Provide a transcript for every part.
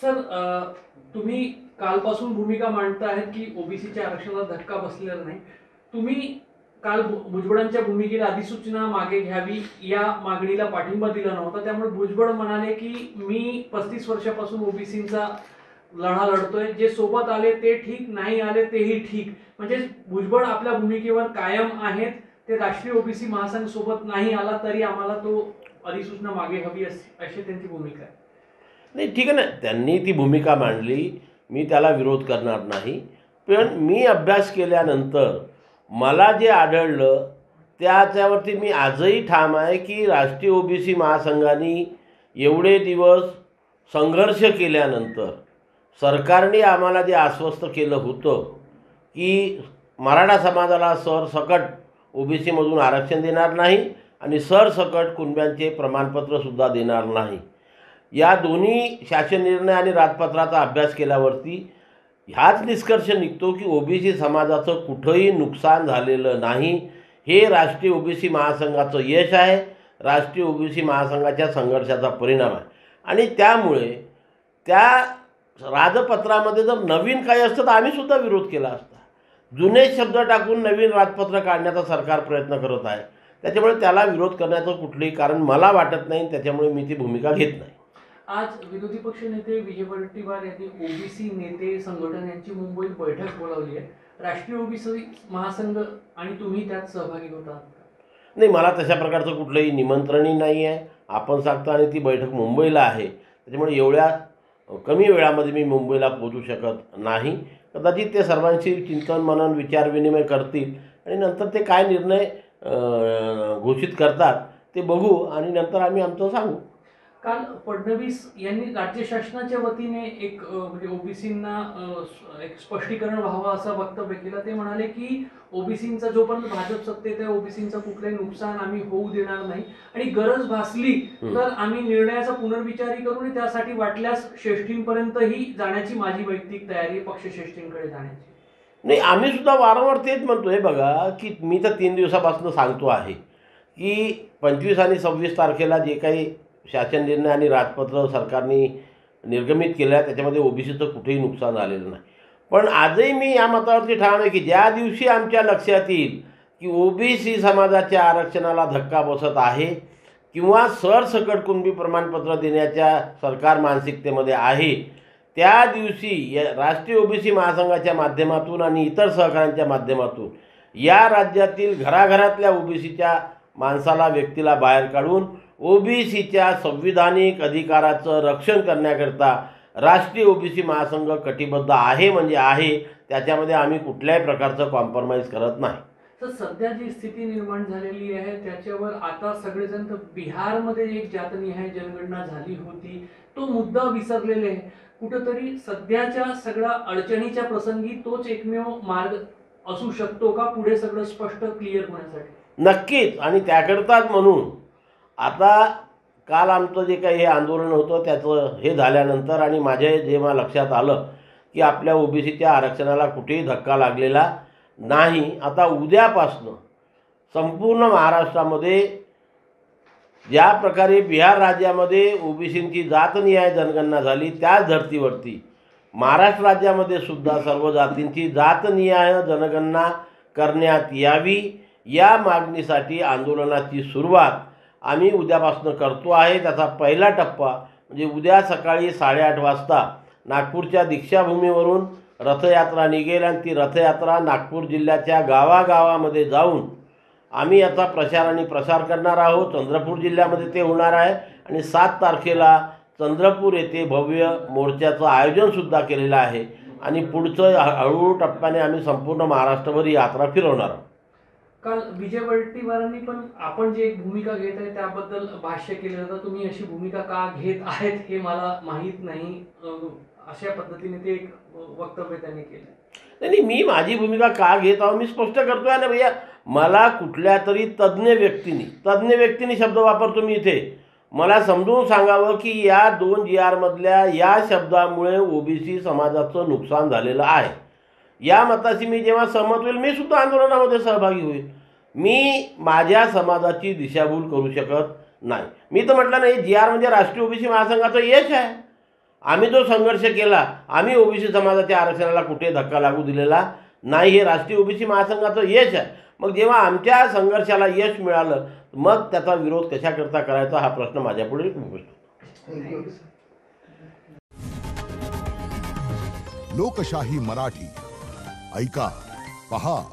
Sir, तुम्ही कालपासून भूमिका मांडता आहेत की ओबीसीच्या आरक्षणाला धक्का बसलेला नाही. तुम्ही काल भुजबळांच्या भूमिकेला अधिसूचना मागे घ्यावी या मागणीला पाठिंबा दिला नव्हता. त्यामुळे भुजबळ म्हणाले की मी 35 वर्षापासून ओबीसींचा लढा लढतोय, जे सोबत आले ते ठीक, नाही आले तेही ठीक. म्हणजे भुजबळ आपल्या भूमिकेवर कायम आहेत. ते राष्ट्रीय ओबीसी महासंघ सोबत नाही आला तरी आम्हाला तो अधिसूचना मागे हवी अशी त्यांची भूमिका आहे. नाही, ठीक आहे ना, त्यांनी ती भूमिका मांडली, मी त्याला विरोध करणार नाही. पण मी अभ्यास केल्यानंतर मला जे आढळलं त्याच्यावरती मी आजही ठाम आहे की राष्ट्रीय ओबीसी महासंघाने एवढे दिवस संघर्ष केल्यानंतर सरकारने आम्हाला जे आश्वस्त केलं होतं की मराठा समाजाला सरसकट ओबीसीमधून आरक्षण देणार नाही आणि सरसकट कुणब्यांचे प्रमाणपत्रसुद्धा देणार नाही, या दोन्ही शासन निर्णय आणि राजपत्राचा अभ्यास केल्यावरती ह्याच निष्कर्ष निघतो की ओबीसी समाजाचं कुठंही नुकसान झालेलं नाही. हे राष्ट्रीय ओबीसी महासंघाचं यश आहे, राष्ट्रीय ओबीसी महासंघाच्या संघर्षाचा परिणाम आहे. आणि त्यामुळे त्या राजपत्रामध्ये जर नवीन काही असतं तर आम्हीसुद्धा विरोध केला असता. जुने शब्द टाकून नवीन राजपत्र काढण्याचा सरकार प्रयत्न करत आहे, त्याच्यामुळे त्याला विरोध करण्याचं कुठलंही कारण मला वाटत नाही. त्याच्यामुळे मी ती भूमिका घेत नाही. आज विरोधी पक्ष नेते विजय वडेट्टीवार यांनी ओबीसी नेते संघटन यांची मुंबईत बैठक बोलावली आहे. राष्ट्रीय ओबीसी महासंघ आणि तुम्ही त्यात सहभागी होता? नाही, मला तशा प्रकारचं कुठलंही निमंत्रणही नाही आहे. आपण सांगता आणि ती बैठक मुंबईला आहे, त्याच्यामुळे एवढ्या कमी वेळामध्ये मी मुंबईला पोहोचू शकत नाही. कदाचित ते सर्वांशी चिंतन मनन विचारविनिमय करतील आणि नंतर ते काय निर्णय घोषित करतात ते बघू आणि नंतर आम्ही आमचं सांगू. काल फडणवीस यांनी राज्य शासनाच्या वतीने एक म्हणजे ओबीसींना एक स्पष्टीकरण व्हावं असं वक्तव्य केलं. ते म्हणाले की ओबीसींचा जोपर्यंत भाजप सत्तेत आहे ओबीसींचं कुठलंही नुकसान आम्ही होऊ देणार नाही आणि गरज भासली तर आम्ही निर्णयाचा पुनर्विचारही करू आणि त्यासाठी वाटल्यास श्रेष्ठींपर्यंतही जाण्याची माझी वैयक्तिक तयारी, पक्ष श्रेष्ठींकडे जाण्याची. नाही, आम्ही सुद्धा वारंवार तेच म्हणतोय बघा की मी तर 3 दिवसापासून सांगतो आहे की 25 आणि 26 तारखेला जे काही शासन निर्णय आणि राजपत्र सरकारने निर्गमित केलं आहे त्याच्यामध्ये ओबीसीचं कुठेही नुकसान झालेलं नाही. पण आजही मी या मतावरती ठाम आहे की ज्या दिवशी आमच्या लक्षात येईल की ओबीसी समाजाच्या आरक्षणाला धक्का बसत आहे किंवा सरसकट कुणबी प्रमाणपत्र देण्याच्या सरकार मानसिकतेमध्ये आहे, त्या दिवशी राष्ट्रीय ओबीसी महासंघाच्या माध्यमातून आणि इतर सहकाऱ्यांच्या माध्यमातून या राज्यातील घराघरातल्या ओबीसीच्या माणसाला, व्यक्तीला बाहेर काढून ओबीसीच्या संविधानिक अधिकाराचं रक्षण करण्याकरता राष्ट्रीय ओबीसी महासंघ कटिबद्ध आहे. म्हणजे आहे, त्याच्यामध्ये आम्ही कुठल्याही प्रकारचं कॉम्प्रोमाइज करत नाही. तर सध्या जी स्थिती निर्माण झालेली आहे त्याच्यावर आता सगळेजण तर बिहारमध्ये एक जातनिहाय जनगणना झाली होती तो मुद्दा विसरलेले आहे. कुठंतरी सध्याच्या सगळ्या अडचणीच्या प्रसंगी तोच एकमेव मार्ग असू शकतो का पुढे सगळं स्पष्ट क्लिअर होण्यासाठी? नक्कीच. आणि त्याकरताच म्हणून आता काल आमचं जे काही हे आंदोलन होतं त्याचं हे झाल्यानंतर आणि माझ्या जेव्हा लक्षात आलं की आपल्या ओबीसीच्या आरक्षणाला कुठेही धक्का लागलेला नाही, आता उद्यापासनं संपूर्ण महाराष्ट्रामध्ये ज्या प्रकारे बिहार राज्यामध्ये ओबीसींची जातनिहाय जनगणना झाली त्याच धर्तीवरती महाराष्ट्र राज्यामध्ये सुद्धा सर्व जातींची जातनिहाय जनगणना करण्यात यावी, या मागणीसाठी आंदोलनाची सुरुवात आम्ही उद्यापासून करतो आहे. त्याचा पहिला टप्पा म्हणजे उद्या सकाळी 8:30 वाजता नागपूरच्या दीक्षाभूमीवरून रथयात्रा निघेल आणि ती रथयात्रा नागपूर जिल्ह्याच्या गावागावामध्ये जाऊन आम्ही याचा प्रचार आणि प्रसार करणार आहोत. चंद्रपूर जिल्ह्यामध्ये ते होणार आहे आणि 7 तारखेला चंद्रपूर येथे भव्य मोर्चाचं आयोजनसुद्धा केलेलं आहे आणि पुढचं हळूहळू टप्प्याने आम्ही संपूर्ण महाराष्ट्रभर ही यात्रा फिरवणार आहोत. काल विजय वडेट्टीवारांनी पण आपण जे एक भूमिका घेत आहे त्याबद्दल भाष्य केलं होतं. तुम्ही अशी भूमिका का घेत आहेत हे मला माहीत नाही, अशा पद्धतीने ते एक वक्तव्य त्यांनी केलं. नाही, मी माझी भूमिका का घेत आहो मी स्पष्ट करतोय ना भैया. मला कुठल्या तरी तज्ज्ञ व्यक्तीने शब्द वापरतो मी इथे, मला समजून सांगावं की या 2 GR मधल्या या शब्दामुळे ओबीसी समाजाचं नुकसान झालेलं आहे. या मताशी मी जेव्हा सहमत होईल मी सुद्धा आंदोलनामध्ये सहभागी होईल. मी माझ्या समाजाची दिशाभूल करू शकत नाही. मी तर म्हटलं नाही, GR म्हणजे राष्ट्रीय ओबीसी महासंघाचं यश आहे. आम्ही जो संघर्ष केला, आम्ही ओबीसी समाजाच्या आरक्षणाला कुठे धक्का लागू दिलेला नाही. हे राष्ट्रीय ओबीसी महासंघाचं यश आहे. मग जेव्हा आमच्या संघर्षाला यश मिळालं, मग त्याचा विरोध कशाकरता करायचा हा प्रश्न माझ्यापुढे उपस्थित. लोकशाही मराठी ऐका, पहा,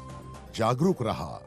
जागरूक रहा.